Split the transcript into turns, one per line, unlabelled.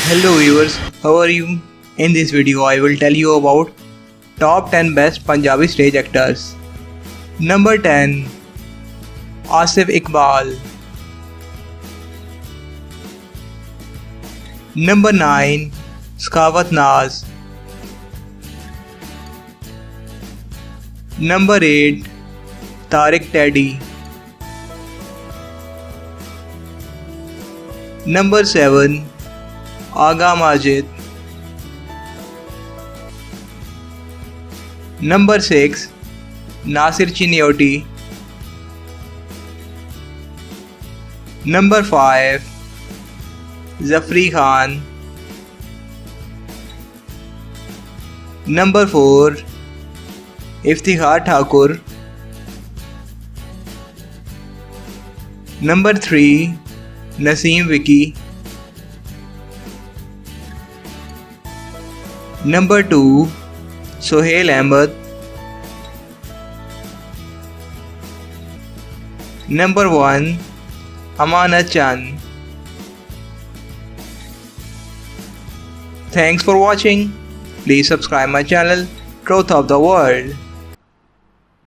Hello viewers, how are you? In this video I will tell you about top 10 best Punjabi stage actors. Number 10, Asif Iqbal. Number 9, Skawat Naz. Number 8, Tariq Teddy. Number 7, Aga Majid. Number 6, Nasir Chinyoti. Number 5, Zafri Khan. Number 4, Iftikhar thakur. Number 3, Naseem Vicky. Number 2, Sohail Ahmed. Number 1, Amanat Chan. Thanks for watching. Please subscribe my channel, Truth of the World.